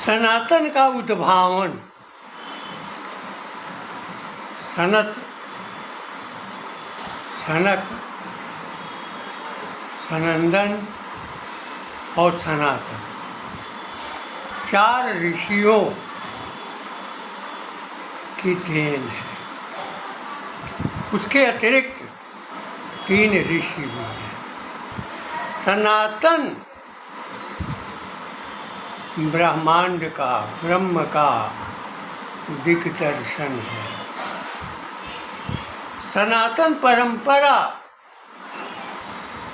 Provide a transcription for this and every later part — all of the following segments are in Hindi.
सनातन का उद्भावन सनत, सनक, सनंदन और सनातन 4 ऋषियों की देन है। उसके अतिरिक्त 3 ऋषि भी हैं। सनातन ब्रह्मांड का, ब्रह्म का दिग्दर्शन है। सनातन परंपरा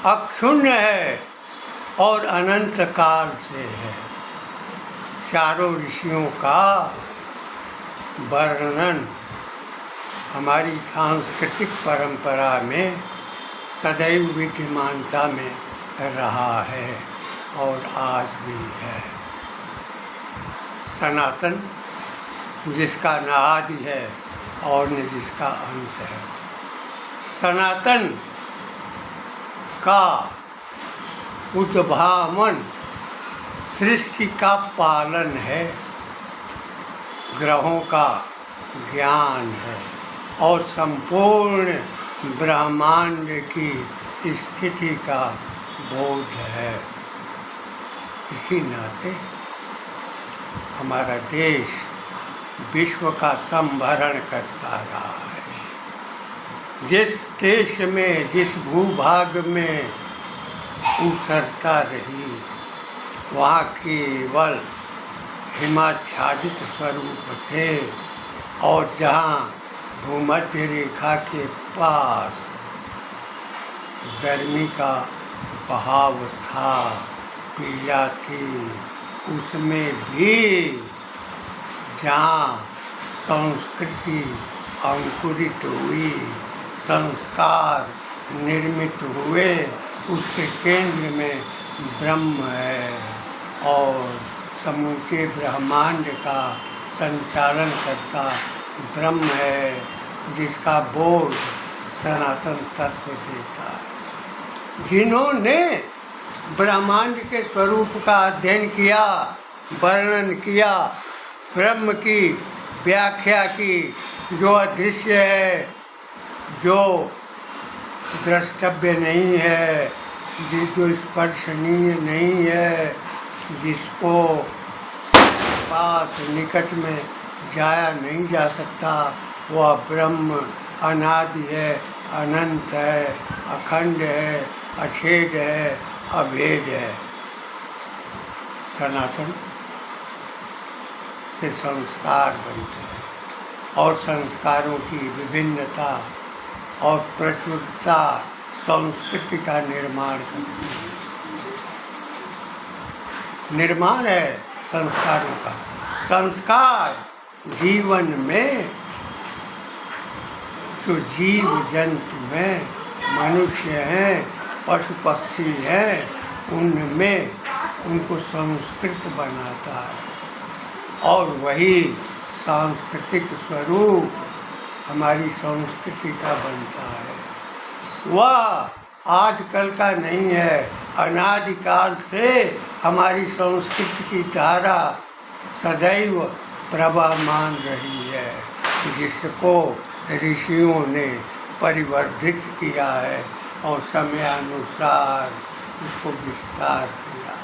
अक्षुण्ण है और अनंत काल से है। चारों ऋषियों का वर्णन हमारी सांस्कृतिक परंपरा में सदैव विद्यमानता में रहा है और आज भी है। सनातन जिसका न आदि है और न जिसका अंत है। सनातन का उद्भावन सृष्टि का पालन है, ग्रहों का ज्ञान है और संपूर्ण ब्रह्मांड की स्थिति का बोध है। इसी नाते हमारा देश विश्व का संभरण करता रहा है। जिस देश में, जिस भूभाग में उसरता रही, वहाँ केवल हिमाच्छादित स्वरूप थे और जहाँ भूमध्य रेखा के पास गर्मी का बहाव था, पीला थी, उसमें भी जहाँ संस्कृति अंकुरित हुई, संस्कार निर्मित हुए, उसके केंद्र में ब्रह्म है और समूचे ब्रह्मांड का संचालन करता ब्रह्म है, जिसका बोध सनातन तत्व देता है। जिन्होंने ब्रह्मांड के स्वरूप का अध्ययन किया, वर्णन किया, ब्रह्म की व्याख्या की, जो अदृश्य है, जो द्रष्टव्य नहीं है, जो स्पर्शनीय नहीं है, जिसको पास निकट में जाया नहीं जा सकता, वह ब्रह्म अनादि है, अनंत है, अखंड है, अछेद है, अभेद है। सनातन से संस्कार बनते हैं और संस्कारों की विभिन्नता और प्रचुरता संस्कृति का निर्माण करती है। निर्माण है संस्कारों का। संस्कार जीवन में जो जीव जंतु हैं, मनुष्य हैं, पशु पक्षी हैं, उनमें उनको संस्कृत बनाता है और वही सांस्कृतिक स्वरूप हमारी संस्कृति का बनता है। वह आजकल का नहीं है, अनादिकाल से हमारी संस्कृति की धारा सदैव प्रवाहमान रही है, जिसको ऋषियों ने परिवर्धित किया है और समयानुसार उसको विस्तार किया।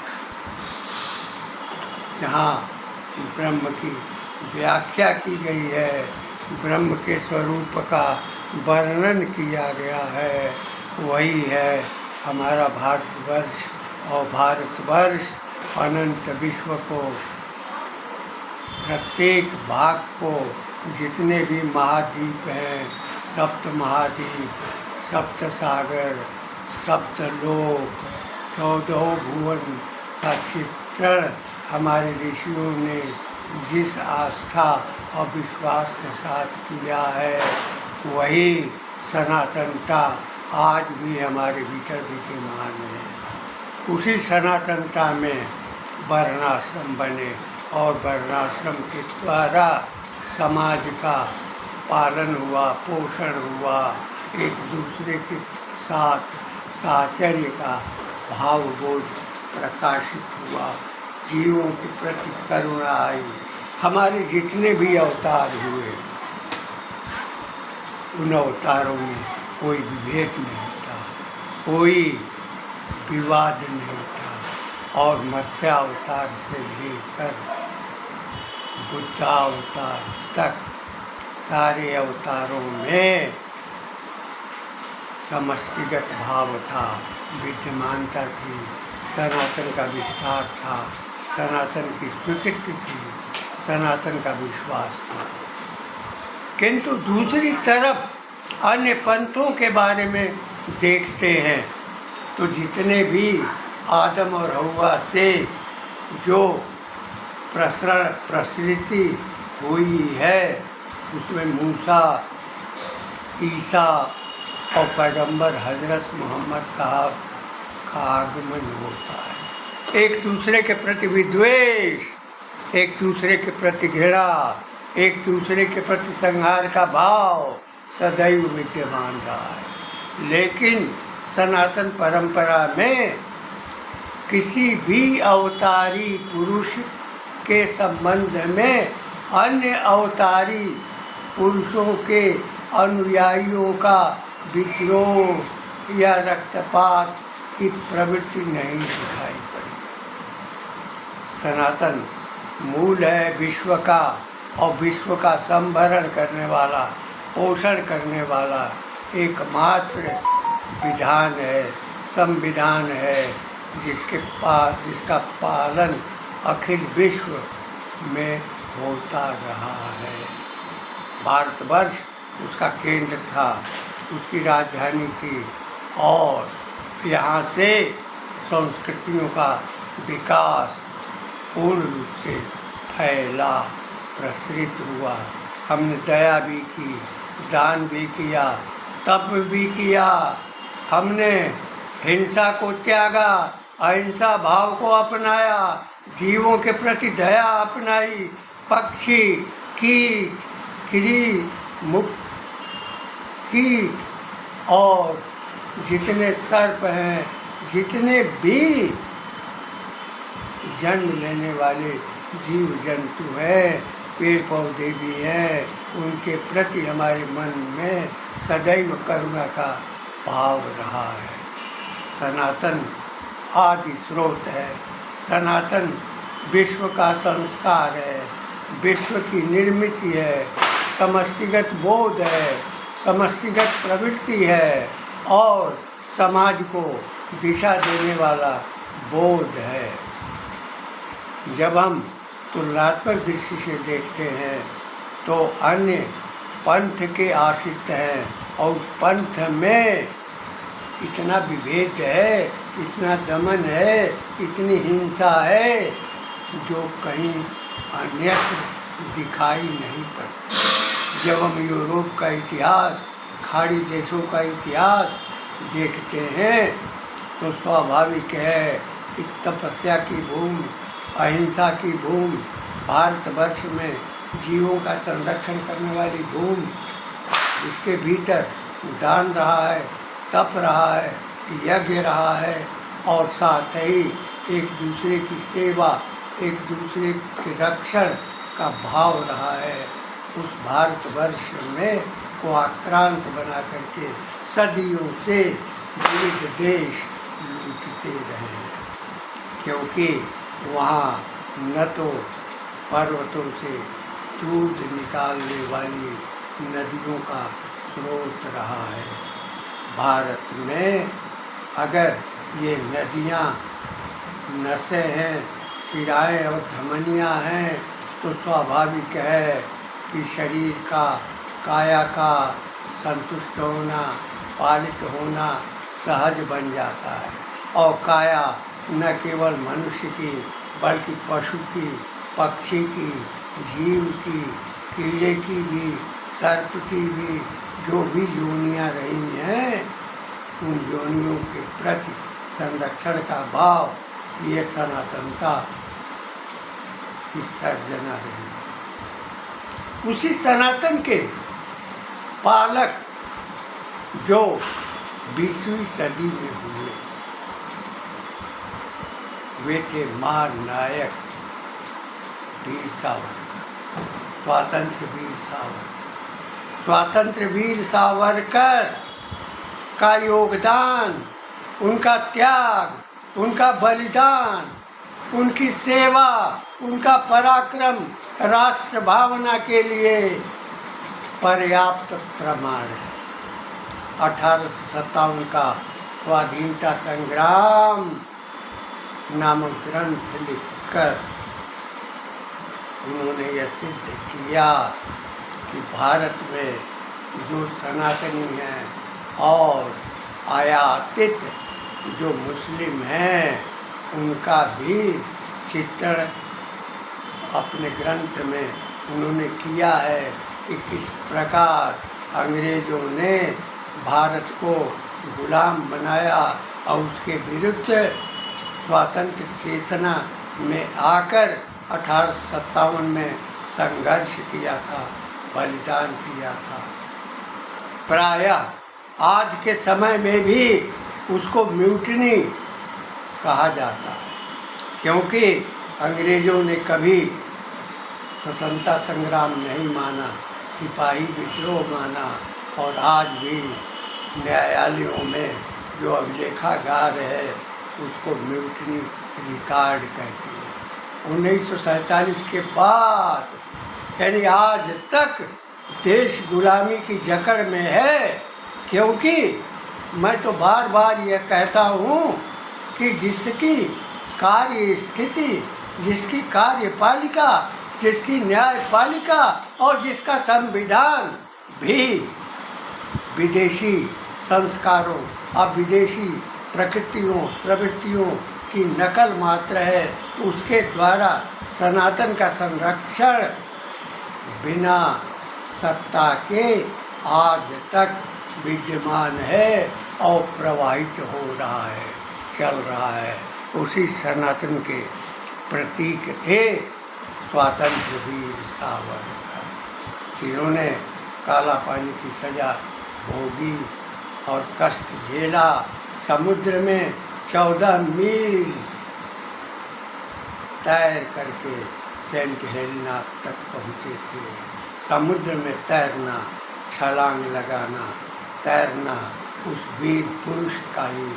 जहाँ ब्रह्म की व्याख्या की गई है, ब्रह्म के स्वरूप का वर्णन किया गया है, वही है हमारा भारतवर्ष। और भारतवर्ष अनंत विश्व को, प्रत्येक भाग को, जितने भी महाद्वीप हैं, सप्त महाद्वीप, सप्त सागर, सप्त लोक, 14 भुवन का चित्रण हमारे ऋषियों ने जिस आस्था और विश्वास के साथ किया है, वही सनातनता आज भी हमारे भीतर विद्यमान है। उसी सनातनता में वर्णाश्रम बने और वर्णाश्रम के द्वारा समाज का पालन हुआ, पोषण हुआ, एक दूसरे के साथ साहचर्य का भावबोध प्रकाशित हुआ। जीवों के प्रति करुणा आई। हमारे जितने भी अवतार हुए उन अवतारों में कोई विभेद नहीं था, कोई विवाद नहीं था। और मत्स्य अवतार से लेकर बुद्धावतार तक सारे अवतारों में समष्टिगत भाव था, विद्यमानता थी, सनातन का विस्तार था, सनातन की स्वीकृति थी, सनातन का विश्वास था। किंतु दूसरी तरफ अन्य पंथों के बारे में देखते हैं तो जितने भी आदम और हव्वा से जो प्रसृति हुई है उसमें मूसा, ईसा और पैगंबर हज़रत मोहम्मद साहब का आगमन होता है। एक दूसरे के प्रति विद्वेष, एक दूसरे के प्रति घृणा, एक दूसरे के प्रति संहार का भाव सदैव विद्यमान रहा है। लेकिन सनातन परंपरा में किसी भी अवतारी पुरुष के संबंध में अन्य अवतारी पुरुषों के अनुयायियों का विद्रोह या रक्तपात की प्रवृत्ति नहीं दिखाई पड़ी। सनातन मूल है विश्व का और विश्व का संभरण करने वाला, पोषण करने वाला एकमात्र विधान है, संविधान है, जिसका पालन अखिल विश्व में होता रहा है। भारतवर्ष उसका केंद्र था, उसकी राजधानी थी और यहाँ से संस्कृतियों का विकास पूर्ण रूप से फैला, प्रसरित हुआ। हमने दया भी की, दान भी किया, तप भी किया, हमने हिंसा को त्यागा, अहिंसा भाव को अपनाया, जीवों के प्रति दया अपनाई, पक्षी, कीट, कीट और जितने सर्प हैं, जितने भी जन्म लेने वाले जीव जंतु हैं, पेड़ पौधे भी हैं, उनके प्रति हमारे मन में सदैव करुणा का भाव रहा है। सनातन आदि स्रोत है, सनातन विश्व का संस्कार है, विश्व की निर्मित है, समष्टिगत बोध है, समष्टिगत प्रवृत्ति है और समाज को दिशा देने वाला बोध है। जब हम तुलनात्मक दृष्टि से देखते हैं तो अन्य पंथ के आश्रित हैं और उस पंथ में इतना विभेद है, इतना दमन है, इतनी हिंसा है जो कहीं अन्यत्र दिखाई नहीं पड़ती। जब हम यूरोप का इतिहास, खाड़ी देशों का इतिहास देखते हैं तो स्वाभाविक है कि तपस्या की भूमि, अहिंसा की भूमि, भारतवर्ष में जीवों का संरक्षण करने वाली भूमि, इसके भीतर दान रहा है, तप रहा है, यज्ञ रहा है और साथ ही एक दूसरे की सेवा, एक दूसरे के रक्षण का भाव रहा है। उस भारतवर्ष में को आक्रांत बना करके सदियों से विविध देश लूटते रहे हैं, क्योंकि वहाँ न तो पर्वतों से दूध निकालने वाली नदियों का स्रोत रहा है। भारत में अगर ये नदियाँ, नसें हैं, सिराएँ और धमनियाँ हैं तो स्वाभाविक है कि शरीर का, काया का संतुष्ट होना, पालित होना सहज बन जाता है। और काया न केवल मनुष्य की बल्कि पशु की, पक्षी की, जीव की, कीड़े की भी, सर्प की भी, जो भी योनियाँ रही हैं उन योनियों के प्रति संरक्षण का भाव, ये सनातनता की सर्जना रही। उसी सनातन के पालक जो 20वीं सदी में हुए, वे थे महानायक वीर सावरकर, स्वातंत्र वीर सावरकर। स्वातंत्र वीर सावरकर का योगदान, उनका त्याग, उनका बलिदान, उनकी सेवा, उनका पराक्रम राष्ट्र भावना के लिए पर्याप्त प्रमाण है। 1857 का स्वाधीनता संग्राम नामक ग्रंथ लिखकर उन्होंने यह सिद्ध किया कि भारत में जो सनातनी हैं और आयातित जो मुस्लिम हैं उनका भी चित्रण अपने ग्रंथ में उन्होंने किया है कि किस प्रकार अंग्रेज़ों ने भारत को गुलाम बनाया और उसके विरुद्ध स्वातंत्र चेतना में आकर 1857 में संघर्ष किया था, बलिदान किया था। प्रायः आज के समय में भी उसको म्यूटनी कहा जाता है, क्योंकि अंग्रेज़ों ने कभी स्वतंत्रता संग्राम नहीं माना, सिपाही विद्रोह माना। और आज भी न्यायालयों में जो अभिलेखागार है उसको म्यूटनी रिकॉर्ड कहते हैं। 1947 के बाद यानी आज तक देश गुलामी की जकड़ में है, क्योंकि मैं तो बार बार यह कहता हूँ कि जिसकी कार्य स्थिति, जिसकी कार्यपालिका, जिसकी न्यायपालिका और जिसका संविधान भी विदेशी संस्कारों और विदेशी प्रवृत्तियों की नकल मात्र है, उसके द्वारा सनातन का संरक्षण बिना सत्ता के आज तक विद्यमान है और प्रवाहित हो रहा है, चल रहा है। उसी सनातन के प्रतीक थे स्वातंत्र वीर सावरकर, जिन्होंने काला पानी की सज़ा भोगी और कष्ट झेला। समुद्र में 14 मील तैर करके सेंट हेलेना तक पहुँचे थे। समुद्र में तैरना, छलांग लगाना, तैरना उस वीर पुरुष का ही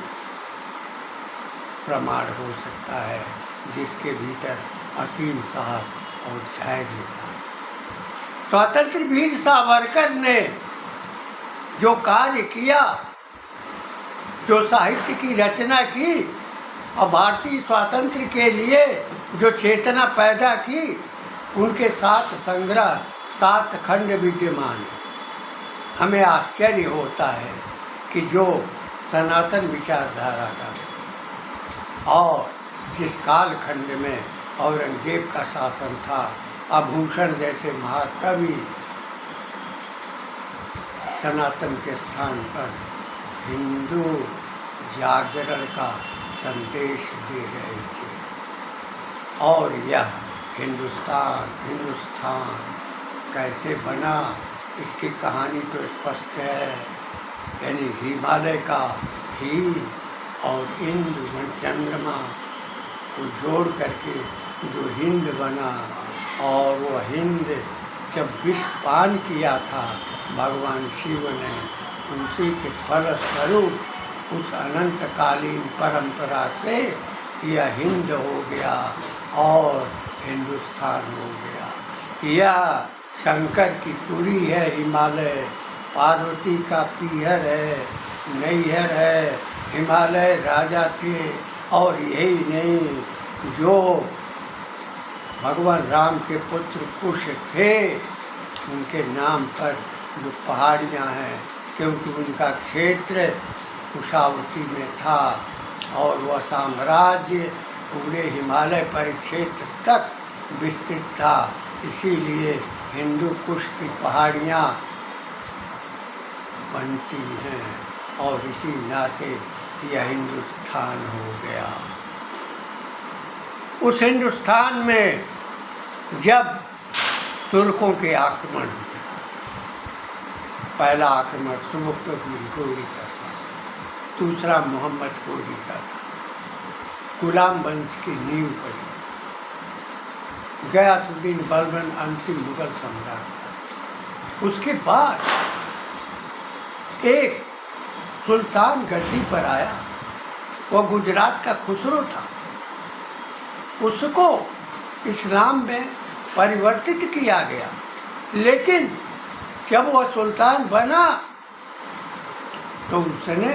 प्रमाण हो सकता है, जिसके भीतर असीम साहस और धैर्य था। स्वतंत्र वीर सावरकर ने जो कार्य किया, जो साहित्य की रचना की और भारतीय स्वातंत्र्य के लिए जो चेतना पैदा की, उनके 7 संग्रह 7 खंड विद्यमान है। हमें आश्चर्य होता है कि जो सनातन विचारधारा का और जिस कालखंड में औरंगजेब का शासन था, आभूषण जैसे महाकवि सनातन के स्थान पर हिंदू जागरण का संदेश दे रहे थे। और यह हिंदुस्तान कैसे बना, इसकी कहानी तो स्पष्ट है। यानी हिमालय का ही और इंद्र चंद्रमा को जोड़ करके जो हिंद बना, और वो हिंद जब विष पान किया था भगवान शिव ने, उसी के फलस्वरूप उस अनंतकालीन परंपरा से यह हिंद हो गया और हिंदुस्तान हो गया। यह शंकर की पुरी है हिमालय, पार्वती का पीहर है, नैहर है। हिमालय राजा थे, और यही नहीं, जो भगवान राम के पुत्र कुश थे, उनके नाम पर जो पहाड़ियाँ हैं, क्योंकि उनका क्षेत्र कुशावती में था और वह साम्राज्य पूरे हिमालय परिक्षेत्र तक विस्तृत था। इसीलिए हिंदू कुश की पहाड़ियाँ बनती हैं, और इसी नाते यह हिंदुस्तान हो गया। उस हिंदुस्तान में जब तुर्कों के आक्रमण, पहला आक्रमण सुबुक्तगीर गोरी का था, दूसरा मोहम्मद गोरी का था, गुलाम वंश की नींव पड़ी। गयासुद्दीन बलबन अंतिम मुगल सम्राट था। उसके बाद एक सुल्तान गद्दी पर आया, वो गुजरात का खुसरो था। उसको इस्लाम में परिवर्तित किया गया, लेकिन जब वह सुल्तान बना तो उसने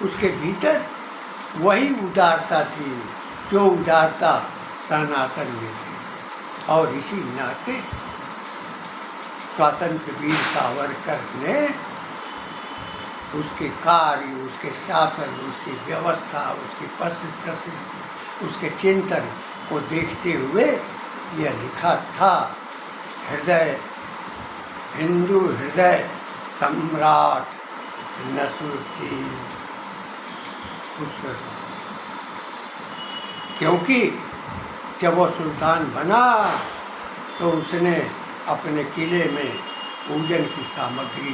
उसके भीतर वही उदारता थी जो उदारता सनातन में थी। और इसी नाते स्वतंत्र वीर सावरकर ने उसके कार्य, उसके शासन, उसकी व्यवस्था, उसकी प्रसिद्धि, उसके चिंतन को देखते हुए यह लिखा था, हिंदू हृदय सम्राट नसरुद्दीन खुसरो। क्योंकि जब वो सुल्तान बना तो उसने अपने किले में पूजन की सामग्री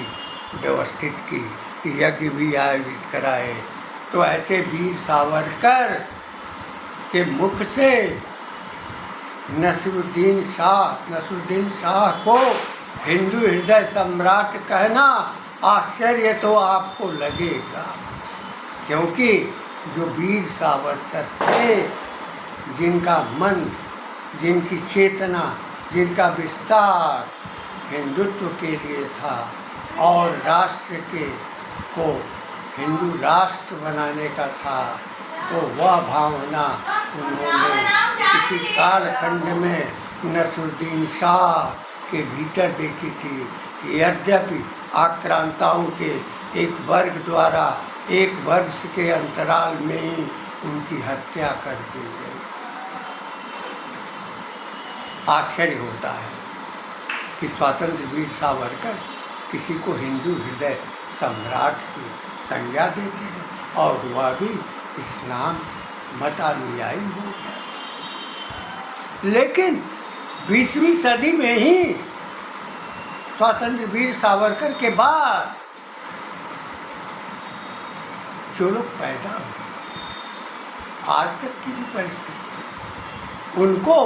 व्यवस्थित की, यज्ञ भी आयोजित कराए। तो ऐसे वीर सावरकर के मुख से नसरुद्दीन शाह को हिंदू हृदय सम्राट कहना आश्चर्य तो आपको लगेगा, क्योंकि जो वीर सावरकर थे, जिनका मन, जिनकी चेतना, जिनका विस्तार हिंदुत्व के लिए था और राष्ट्र को हिंदू राष्ट्र बनाने का था, तो वह भावना उन्होंने किसी कालखंड में नसरुद्दीन शाह के भीतर देखी थी। यद्यपि आक्रांताओं के एक वर्ग द्वारा 1 वर्ष के अंतराल में ही उनकी हत्या कर दी गई। आश्चर्य होता है कि स्वतंत्र वीर सावरकर किसी को हिंदू हृदय सम्राट की संज्ञा देते हैं और वह भी इस्लाम मतानुयायी हो गया। लेकिन 20वीं सदी में ही स्वतंत्र वीर सावरकर के बाद जो लोग पैदा हुए, आज तक की भी परिस्थिति, उनको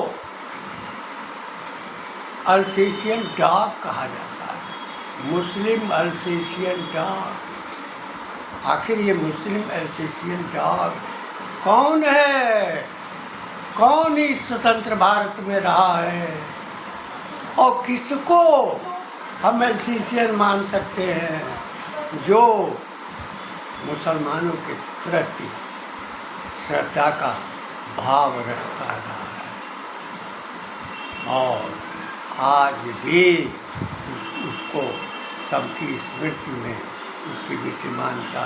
अल्सेशियन डॉग कहा जाता है, मुस्लिम अल्सेशियन डॉग। आखिर ये मुस्लिम अल्सेशियन डॉग कौन है? कौन इस स्वतंत्र भारत में रहा है और किसको हम अल्सेशियन मान सकते हैं? जो मुसलमानों के प्रति श्रद्धा का भाव रखता रहा है और आज भी उसको सबकी स्मृति में उसकी विद्यमानता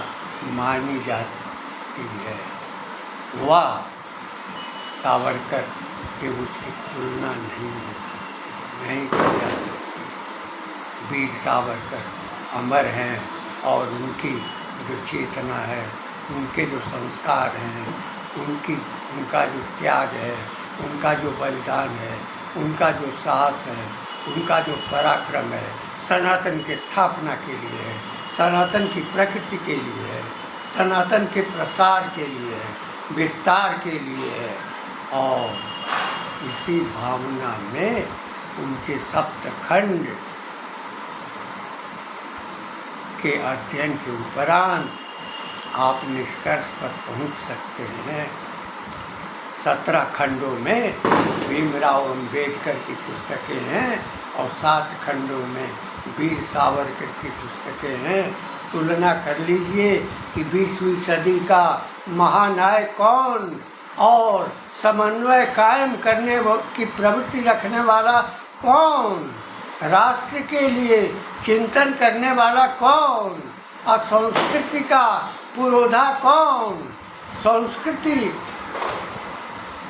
मानी जाती है। वह सावरकर से उसकी तुलना नहीं हो सकती, नहीं की जा सकती। वीर सावरकर अमर हैं और उनकी जो चेतना है, उनके जो संस्कार हैं, उनका जो त्याग है, उनका जो बलिदान है, उनका जो साहस है, उनका जो पराक्रम है, सनातन के स्थापना के लिए है, सनातन की प्रकृति के लिए है, सनातन के प्रसार के लिए है, विस्तार के लिए है। और इसी भावना में उनके सप्तखंड के अध्ययन के उपरांत आप निष्कर्ष पर पहुंच सकते हैं। 17 खंडों में भीमराव अंबेडकर की पुस्तकें हैं और 7 खंडों में वीर सावरकर की पुस्तकें हैं। तुलना कर लीजिए कि 20वीं सदी का महानायक कौन और समन्वय कायम करने की प्रवृत्ति रखने वाला कौन, राष्ट्र के लिए चिंतन करने वाला कौन और संस्कृति का पुरोधा कौन, संस्कृति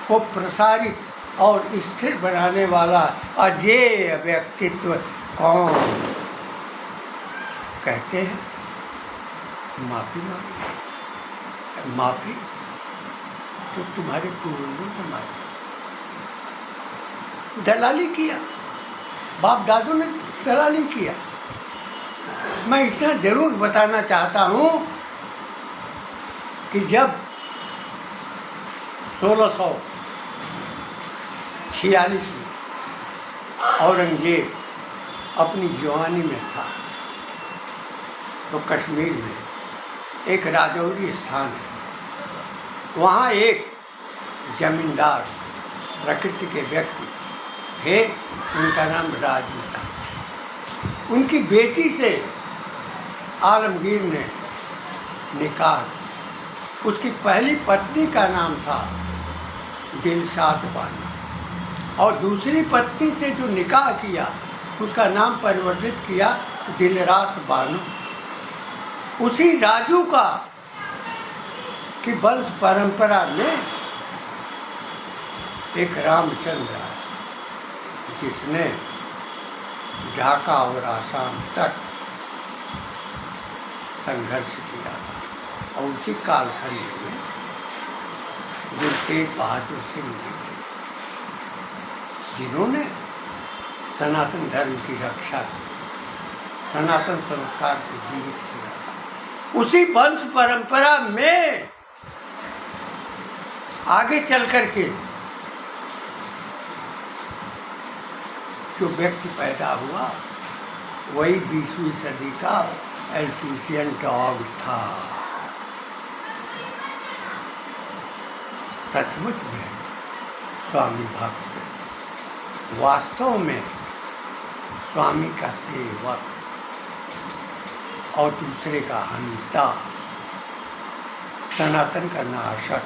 को प्रसारित और स्थिर बनाने वाला अजेय व्यक्तित्व कौन। कहते हैं माफी तो तुम्हारे पूर्वजों ने मांगी, दलाली किया, बाप दादू ने दलाली किया। मैं इतना जरूर बताना चाहता हूँ कि जब 1646 में औरंगजेब अपनी जवानी में था, तो कश्मीर में एक राजौरी स्थान है, वहाँ एक जमींदार प्रकृति के व्यक्ति थे, उनका नाम राजू था। उनकी बेटी से आलमगीर ने निकाह, उसकी पहली पत्नी का नाम था दिलशाद बानो, और दूसरी पत्नी से जो निकाह किया उसका नाम परिवर्तित किया दिलरास बानो। उसी राजू का की वंश परंपरा में एक रामचंद्र है, जिसने ढाका और आसाम तक संघर्ष किया था, और उसी कालखंड में गुरु तेग बहादुर सिंह जी थे, जिन्होंने सनातन धर्म की रक्षा की, सनातन संस्कार को जीवित किया था। उसी वंश परंपरा में आगे चल करके जो व्यक्ति पैदा हुआ वही 20वीं सदी का एल्सेशियन डॉग था। सचमुच में स्वामी भक्त, वास्तव में स्वामी का सेवक और दूसरे का हंता, सनातन का नाशक।